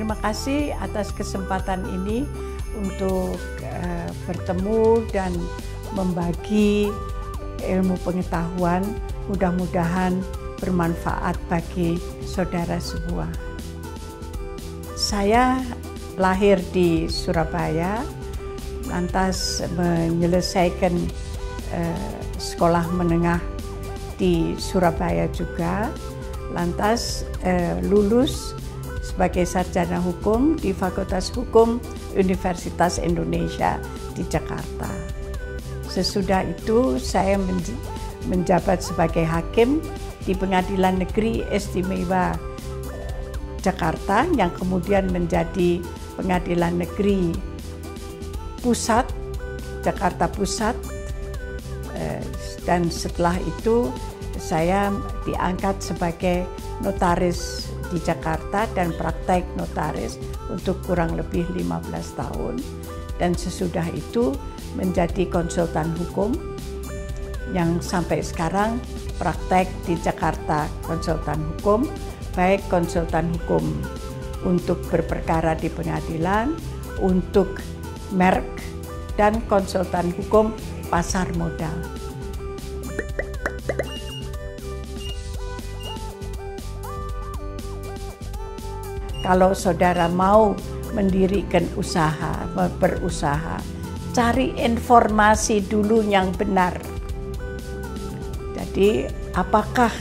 Terima kasih atas kesempatan ini untuk bertemu dan membagi ilmu pengetahuan, mudah-mudahan bermanfaat bagi saudara semua. Saya lahir di Surabaya, lantas menyelesaikan sekolah menengah di Surabaya juga, lantas lulus sebagai sarjana hukum di Fakultas Hukum Universitas Indonesia di Jakarta. Sesudah itu saya menjabat sebagai hakim di Pengadilan Negeri Istimewa Jakarta yang kemudian menjadi Pengadilan Negeri Pusat, Jakarta Pusat. Dan setelah itu saya diangkat sebagai notaris di Jakarta dan praktek notaris untuk kurang lebih 15 tahun. Dan sesudah itu menjadi konsultan hukum yang sampai sekarang praktek di Jakarta, konsultan hukum, baik konsultan hukum untuk berperkara di pengadilan, untuk merek, dan konsultan hukum pasar modal. Kalau saudara mau mendirikan usaha, berusaha, cari informasi dulu yang benar. Jadi, apakah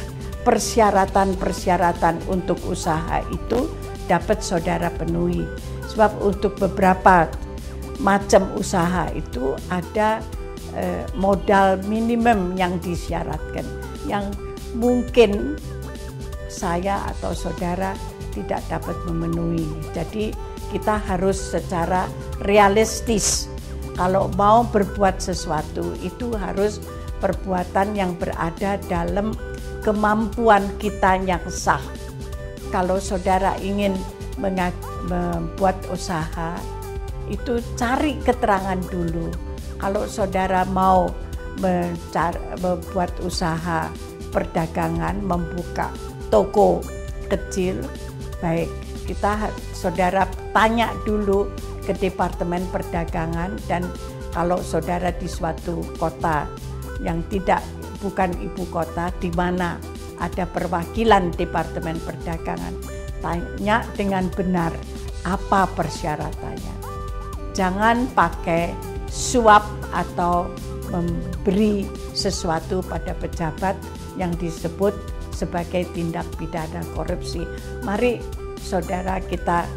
persyaratan-persyaratan untuk usaha itu dapat saudara penuhi? Sebab untuk beberapa macam usaha itu ada modal minimum yang disyaratkan, yang mungkin saya atau saudara tidak dapat memenuhi. Jadi kita harus secara realistis. Kalau mau berbuat sesuatu itu harus perbuatan yang berada dalam kemampuan kita yang sah. Kalau saudara ingin membuat usaha, itu cari keterangan dulu. Kalau saudara mau membuat usaha perdagangan, membuka toko kecil, baik, saudara tanya dulu ke Departemen Perdagangan, dan kalau saudara di suatu kota yang bukan ibu kota, di mana ada perwakilan Departemen Perdagangan, tanya dengan benar apa persyaratannya. Jangan pakai suap atau memberi sesuatu pada pejabat yang disebut sebagai tindak pidana korupsi. Mari saudara kita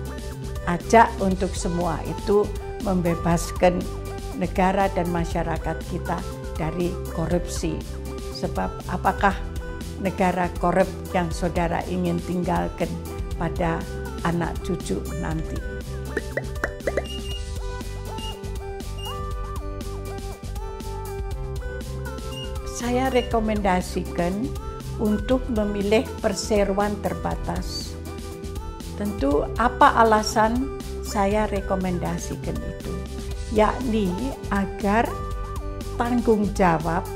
ajak untuk semua itu membebaskan negara dan masyarakat kita dari korupsi. Sebab apakah negara korup yang saudara ingin tinggalkan pada anak cucu nanti? Saya rekomendasikan untuk memilih perseroan terbatas. Tentu apa alasan saya rekomendasikan itu? Yakni agar tanggung jawab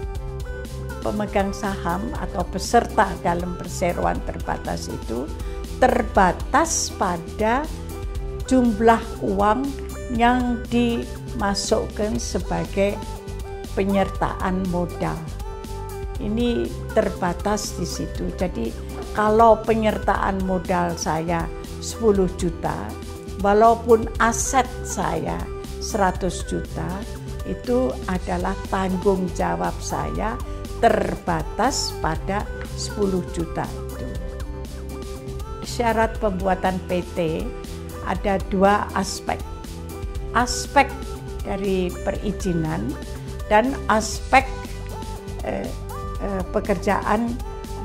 pemegang saham atau peserta dalam perseroan terbatas itu terbatas pada jumlah uang yang dimasukkan sebagai penyertaan modal. Ini terbatas di situ. Jadi kalau penyertaan modal saya 10 juta, walaupun aset saya 100 juta, itu adalah tanggung jawab saya terbatas pada 10 juta itu. Syarat pembuatan PT ada dua aspek. Aspek dari perizinan dan aspek pekerjaan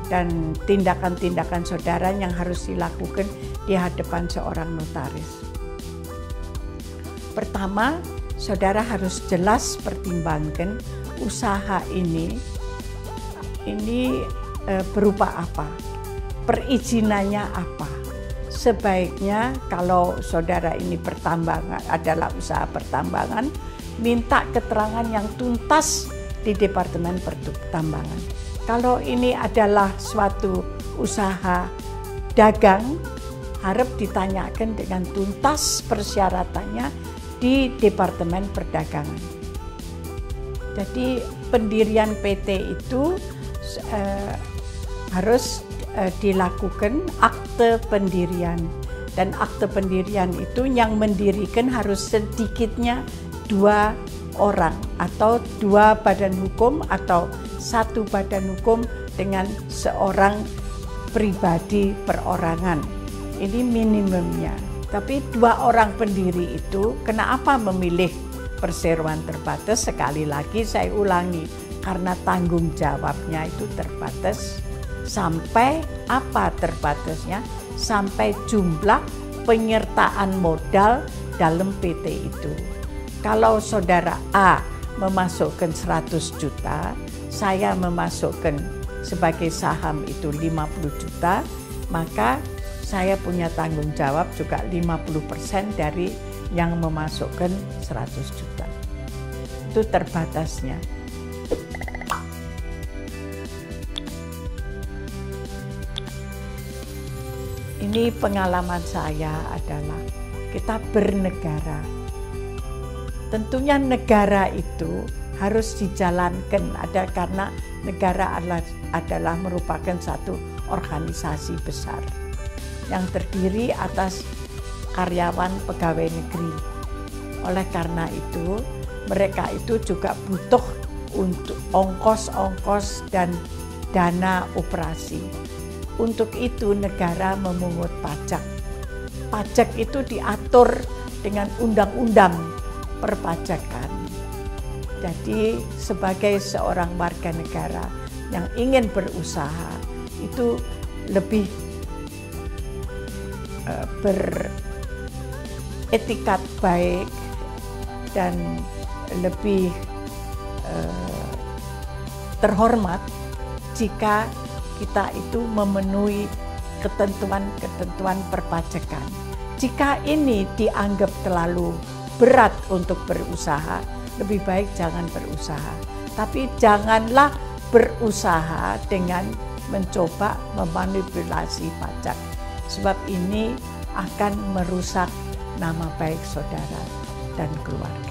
dan tindakan-tindakan saudara yang harus dilakukan di hadapan seorang notaris. Pertama, saudara harus jelas pertimbangkan usaha ini berupa apa, perizinannya apa. Sebaiknya kalau saudara ini adalah usaha pertambangan, minta keterangan yang tuntas di Departemen Pertambangan. Kalau ini adalah suatu usaha dagang, harap ditanyakan dengan tuntas persyaratannya di Departemen Perdagangan. Jadi pendirian PT itu harus dilakukan akte pendirian, dan akte pendirian itu yang mendirikan harus sedikitnya 2 orang atau 2 badan hukum atau 1 badan hukum dengan seorang pribadi perorangan. Ini minimumnya. Tapi 2 orang pendiri itu kenapa memilih perseroan terbatas? Sekali lagi saya ulangi, karena tanggung jawabnya itu terbatas. Sampai apa terbatasnya? Sampai jumlah penyertaan modal dalam PT itu. Kalau saudara A memasukkan 100 juta, saya memasukkan sebagai saham itu 50 juta, maka saya punya tanggung jawab juga 50% dari yang memasukkan 100 juta. Itu terbatasnya. Ini pengalaman saya adalah kita bernegara. Tentunya negara itu harus dijalankan, karena negara adalah merupakan satu organisasi besar yang terdiri atas karyawan pegawai negeri. Oleh karena itu, mereka itu juga butuh untuk ongkos-ongkos dan dana operasi. Untuk itu negara memungut pajak. Pajak itu diatur dengan undang-undang perpajakan. Jadi sebagai seorang warga negara yang ingin berusaha itu lebih beretikat baik dan lebih terhormat jika kita itu memenuhi ketentuan-ketentuan perpajakan. Jika ini dianggap terlalu berat untuk berusaha, lebih baik jangan berusaha. Tapi janganlah berusaha dengan mencoba memanipulasi pajak, sebab ini akan merusak nama baik saudara dan keluarga.